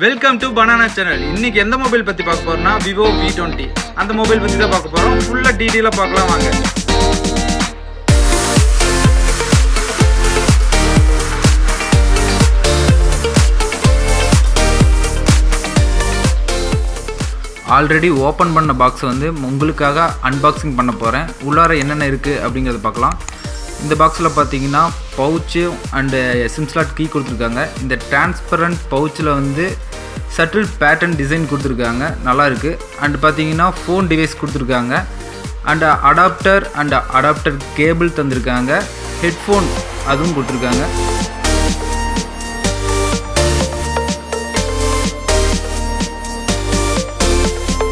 Welcome to banana channel. இன்னைக்கு எந்த mobile பத்தி பார்க்க போறோம்னா Vivo V20. அந்த மொபைல் பத்தி தான் பார்க்க போறோம். ஃபுல்லா டீடைலா பார்க்கலாம் வாங்க. ஆல்ரெடி ஓப்பன் பண்ண பாக்ஸ் வந்து உங்களுக்காக அன்பாக்சிங் பண்ண போகிறேன். உள்ளார என்னென்ன இருக்குது அப்படிங்கிறத பார்க்கலாம். இந்த பாக்ஸில் பார்த்தீங்கன்னா pouch and sim slot key கொடுத்துருக்காங்க. இந்த டிரான்ஸ்பரண்ட் பவுச்சில் வந்து சட்டில் பேட்டர்ன் டிசைன் கொடுத்துருக்காங்க, நல்லா இருக்குது. அண்டு பார்த்தீங்கன்னா ஃபோன் டிவைஸ் கொடுத்துருக்காங்க. அண்டு அடாப்டர் கேபிள் தந்திருக்காங்க. ஹெட்ஃபோன் அதுவும் கொடுத்துருக்காங்க.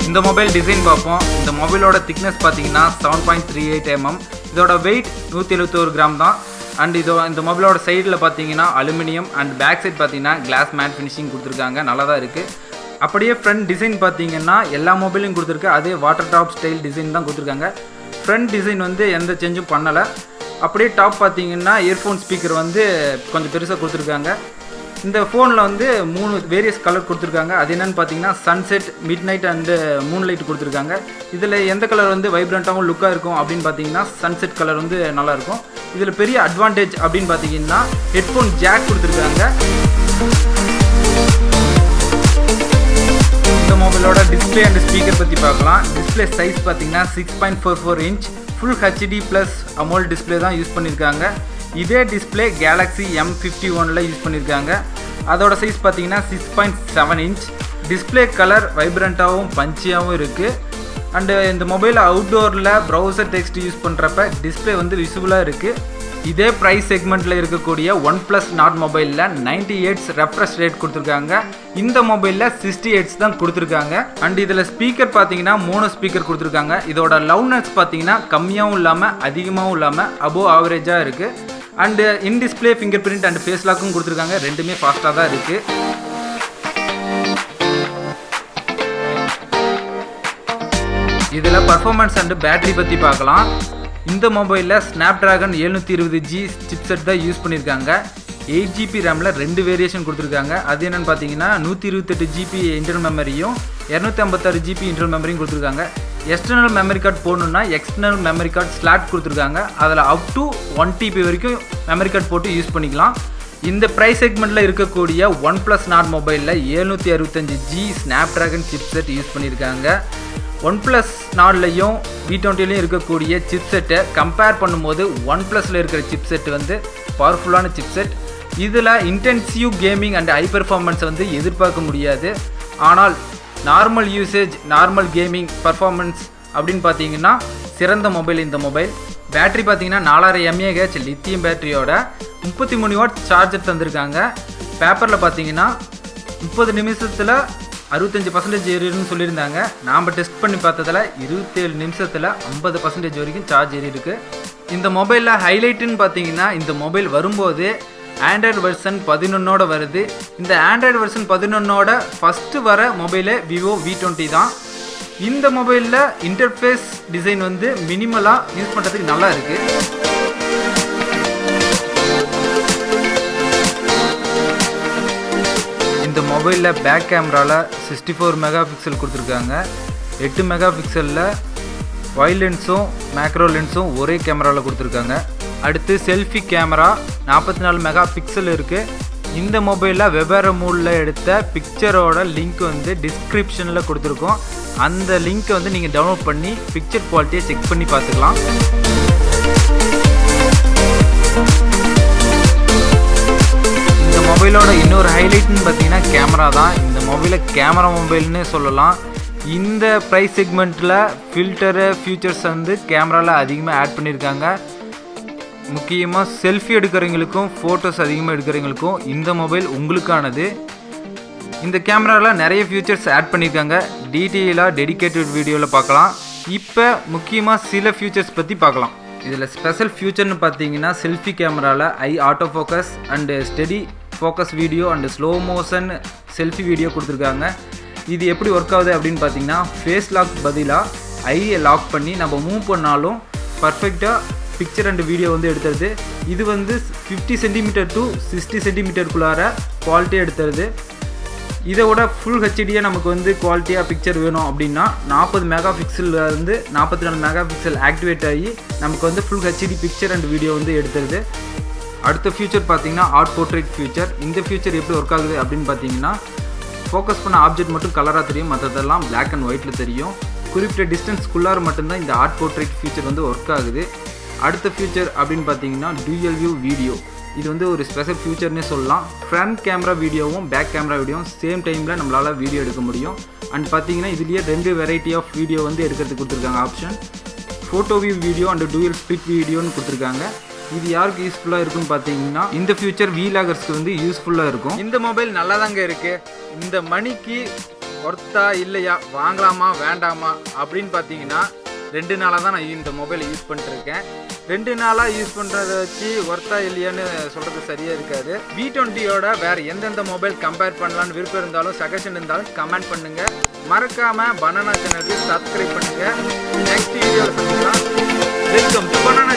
இந்த மொபைல் டிசைன் பார்ப்போம். இந்த மொபைலோட திக்னஸ் பார்த்தீங்கன்னா 7.38 mm. இதோட வெயிட் 171 கிராம் தான். அண்ட் இந்த மொபைலோட சைடில் பார்த்தீங்கன்னா அலுமினியம் அண்ட் பேக் சைட் பார்த்தீங்கன்னா கிளாஸ் மேட் ஃபினிஷிங் கொடுத்துருக்காங்க, நல்லா தான் இருக்குது. அப்படியே ஃப்ரண்ட் டிசைன் பார்த்தீங்கன்னா எல்லா மொபைலையும் கொடுத்துருக்கு, அதே வாட்டர் டாப் ஸ்டைல் டிசைன் தான் கொடுத்துருக்காங்க. ஃப்ரண்ட் டிசைன் வந்து எந்த சேஞ்சும் பண்ணலை. அப்படியே டாப் பார்த்தீங்கன்னா இயர்ஃபோன் ஸ்பீக்கர் வந்து கொஞ்சம் பெருசாக கொடுத்துருக்காங்க. இந்த ஃபோனில் வந்து 3 வேரியஸ் கலர் கொடுத்துருக்காங்க. அது என்னென்னு பார்த்தீங்கன்னா sunset, mid night and Moon light கொடுத்துருக்காங்க. இதில் எந்த கலர் வந்து வைப்ரண்ட்டாகவும் லுக்காக இருக்கும் அப்படின்னு பார்த்தீங்கன்னா சன்செட் கலர் வந்து நல்லாயிருக்கும். இதில் பெரிய அட்வான்டேஜ் அப்படின்னு பார்த்தீங்கன்னா ஹெட்ஃபோன் ஜாக் கொடுத்துருக்காங்க. இந்த மொபைலோட டிஸ்பிளே அண்ட் ஸ்பீக்கர் பற்றி பார்க்கலாம். டிஸ்பிளே சைஸ் பார்த்தீங்கன்னா 6.44 inch full HD plus AMOLED display தான் யூஸ் பண்ணியிருக்காங்க. இதே டிஸ்பிளே கேலக்ஸி M51 யூஸ் பண்ணியிருக்காங்க. அதோட சைஸ் பார்த்தீங்கன்னா 6.7 inch. டிஸ்பிளே கலர் வைப்ரண்ட்டாகவும் பஞ்சியாகவும் இருக்குது. அண்டு இந்த மொபைல் அவுட்டோரில் ப்ரௌசர் டெக்ஸ்ட் யூஸ் பண்ணுறப்ப டிஸ்பிளே வந்து விசிபிளாக இருக்குது. இதே ப்ரைஸ் செக்மெண்ட்டில் இருக்கக்கூடிய OnePlus Nord மொபைலில் 90 Hz ரெஃப்ரெஷ் ரேட் கொடுத்துருக்காங்க. இந்த மொபைலில் 60 Hz தான் கொடுத்துருக்காங்க. அண்ட் இதில் ஸ்பீக்கர் பார்த்தீங்கன்னா 3 ஸ்பீக்கர் கொடுத்துருக்காங்க. இதோட லவுட்னஸ் பார்த்தீங்கன்னா கம்மியாகவும் இல்லாமல் அதிகமாகவும் இல்லாமல் அபோவ் ஆவரேஜாக இருக்குது. And in display fingerprint and face லாக்கும் கொடுத்துருக்காங்க. ரெண்டுமே ஃபாஸ்ட்டாக தான் இருக்குது. இதில் பர்ஃபார்மன்ஸ் அண்டு பேட்டரி பற்றி பார்க்கலாம். இந்த மொபைலில் Snapdragon 720G சிப்செட் தான் யூஸ் பண்ணியிருக்காங்க. 8GB ரேமில் 2 வேரியேஷன் கொடுத்துருக்காங்க. அது என்னென்னு பார்த்தீங்கன்னா 128GB இன்டர்னல் மெமரியும் 256GB இன்டர்னல் மெமரியும் கொடுத்துருக்காங்க. எக்ஸ்டர்னல் மெமரி கார்டு போடணுன்னா எக்ஸ்டர்னல் மெமரி கார்டு ஸ்லாட் கொடுத்துருக்காங்க. அதில் அப் டு 1TB வரைக்கும் மெமரி கார்டு போட்டு யூஸ் பண்ணிக்கலாம். இந்த ப்ரைஸ் செக்மெண்ட்டில் இருக்கக்கூடிய OnePlus Nord மொபைலில் 765G Snapdragon சிப்செட் யூஸ் பண்ணியிருக்காங்க. OnePlus Nordலையும் V20லையும் இருக்கக்கூடிய சிப்செட்டை கம்பேர் பண்ணும்போது OnePlusல இருக்கிற சிப்செட் வந்து பவர்ஃபுல்லான சிப்செட். இதில் intensive gaming and high performance வந்து எதிர்பார்க்க முடியாது. ஆனால் normal usage, normal gaming performance அப்படின்னு பார்த்தீங்கன்னா சிறந்த மொபைல் இந்த மொபைல். பேட்டரி பார்த்தீங்கன்னா 4000 mAh லித்தியம் பேட்டரியோட 33 வாட் சார்ஜர் தந்திருக்காங்க. பேப்பரில் பார்த்தீங்கன்னா 30 நிமிஷத்தில் 65% ஏறிடுன்னு சொல்லியிருந்தாங்க. நாம் டெஸ்ட் பண்ணி பார்த்ததில் 27 நிமிஷத்தில் 50% வரைக்கும் சார்ஜ் ஏறி இருக்குது. இந்த மொபைலில் ஹைலைட்டுன்னு பார்த்தீங்கன்னா இந்த மொபைல் வரும்போது ஆண்ட்ராய்டு வெர்ஷன் 11 வருது. இந்த ஆண்ட்ராய்டு வெர்ஷன் 11 ஃபஸ்ட்டு வர மொபைலு Vivo V20 தான். இந்த மொபைலில் இன்டர்ஃபேஸ் டிசைன் வந்து மினிமலாக யூஸ் பண்ணுறதுக்கு நல்லா இருக்குது. இந்த மொபைலில் பேக் கேமராவில் 64 மெகாபிக்சல் கொடுத்துருக்காங்க. 8 மெகாபிக்சலில் வைட் லென்ஸும் மேக்ரோ லென்ஸும் ஒரே கேமராவில் கொடுத்துருக்காங்க. அடுத்து செல்ஃபி கேமரா 44 மெகாபிக்சல் இருக்குது. இந்த மொபைலில் வெவ்வேறு மூடில் எடுத்த பிக்சரோட லிங்க் வந்து டிஸ்கிரிப்ஷனில் கொடுத்துருக்கோம். அந்த லிங்க்கை வந்து நீங்கள் டவுன்லோட் பண்ணி பிக்சர் குவாலிட்டியை செக் பண்ணி பார்த்துக்கலாம். மொபைலோட இன்னொரு ஹைலைட்னு பார்த்தீங்கன்னா கேமரா தான். இந்த மொபைலை கேமரா மொபைல்னு சொல்லலாம். இந்த ப்ரைஸ் செக்மெண்ட்டில் ஃபில்டரு ஃபியூச்சர்ஸ் வந்து கேமராவில் அதிகமாக ஆட் பண்ணியிருக்காங்க. முக்கியமாக செல்ஃபி எடுக்கிறவங்களுக்கும் ஃபோட்டோஸ் அதிகமாக எடுக்கிறவங்களுக்கும் இந்த மொபைல் உங்களுக்கானது. இந்த கேமராவில் நிறைய ஃபியூச்சர்ஸ் ஆட் பண்ணியிருக்காங்க. டீட்டெயிலாக டெடிகேட்டட் வீடியோவில் பார்க்கலாம். இப்போ முக்கியமாக சில ஃபியூச்சர்ஸ் பற்றி பார்க்கலாம். இதில் ஸ்பெஷல் ஃபியூச்சர்னு பார்த்தீங்கன்னா செல்ஃபி கேமராவில் eye auto focus and steady focus video and slow motion selfie video கொடுத்துருக்காங்க. இது எப்படி ஒர்க் ஆகுது அப்படின்னு பார்த்தீங்கன்னா ஃபேஸ் லாக் பதிலாக ஐயை லாக் பண்ணி நம்ம மூவ் பண்ணாலும் பர்ஃபெக்டாக பிக்சர் அண்ட் வீடியோ வந்து எடுத்துருது. இது வந்து 50 cm to 60 cm குள்ளார குவாலிட்டி எடுத்துருது. இதோட ஃபுல் ஹெச்டியாக நமக்கு வந்து குவாலிட்டியாக பிக்சர் வேணும் அப்படின்னா 40 மெகா பிக்சல்லேருந்து 44 மெகா பிக்சல் ஆக்டிவேட் ஆகி நமக்கு வந்து full HD picture and video வந்து எடுத்துருது. அடுத்த ஃபியூச்சர் பார்த்தீங்கன்னா ஆர்ட் போர்ட்ரேட் ஃபியூச்சர். இந்த ஃபியூச்சர் எப்படி ஒர்க் ஆகுது அப்படின்னு பார்த்தீங்கன்னா ஃபோக்கஸ் பண்ண ஆப்ஜெக்ட் மட்டும் கலராக தெரியும், மற்றதெல்லாம் பிளாக் அண்ட் ஒயிட்டில் தெரியும். குறிப்பிட்ட டிஸ்டன்ஸ்குள்ளார மட்டும்தான் இந்த ஆர்ட் போர்ட்ரேட் ஃபியூச்சர் வந்து ஒர்க் ஆகுது. அடுத்த ஃபியூச்சர் அப்படின்னு பார்த்தீங்கன்னா டூயல் வியூ வீடியோ. இது வந்து ஒரு ஸ்பெஷல் ஃபியூச்சர்னே சொல்லலாம். ஃப்ரண்ட் கேமரா வீடியோவும் பேக் கேமரா வீடியோவும் சேம் டைமில் நம்மளால் வீடியோ எடுக்க முடியும். அண்ட் பார்த்தீங்கன்னா இதுலேயே 2 வெரைட்டி ஆஃப் வீடியோ வந்து எடுக்கிறதுக்கு கொடுத்துருக்காங்க option. Photo view video and dual split வீடியோன்னு கொடுத்துருக்காங்க. இது யாருக்கு யூஸ்ஃபுல்லாக இருக்குன்னு பார்த்தீங்கன்னா இந்த ஃபியூச்சர் வீலாகர்ஸ்க்கு வந்து யூஸ்ஃபுல்லாக இருக்கும். இந்த மொபைல் நல்லா தாங்க இருக்குது. இந்த மணிக்கு ஒர்த்தா இல்லையா, வாங்கலாமா வேண்டாமா அப்படின்னு பார்த்தீங்கன்னா 2 நாளாக தான் நான் இந்த மொபைலை யூஸ் பண்ணிட்டுருக்கேன். 2 நாளாக யூஸ் பண்ணுறதை வச்சு ஒர்த்தா இல்லையான்னு சொல்கிறது சரியாக இருக்காது. V20யோட வேறு எந்தெந்த மொபைல் கம்பேர் பண்ணலான்னு விருப்பம் இருந்தாலும் சஜஷன் இருந்தாலும் கமெண்ட் பண்ணுங்கள். மறக்காமல் பனானா சேனலுக்கு சப்ஸ்கிரைப் பண்ணுங்கள். நெக்ஸ்ட் வீடியோவில் சந்திக்கலாம். Welcome to banana.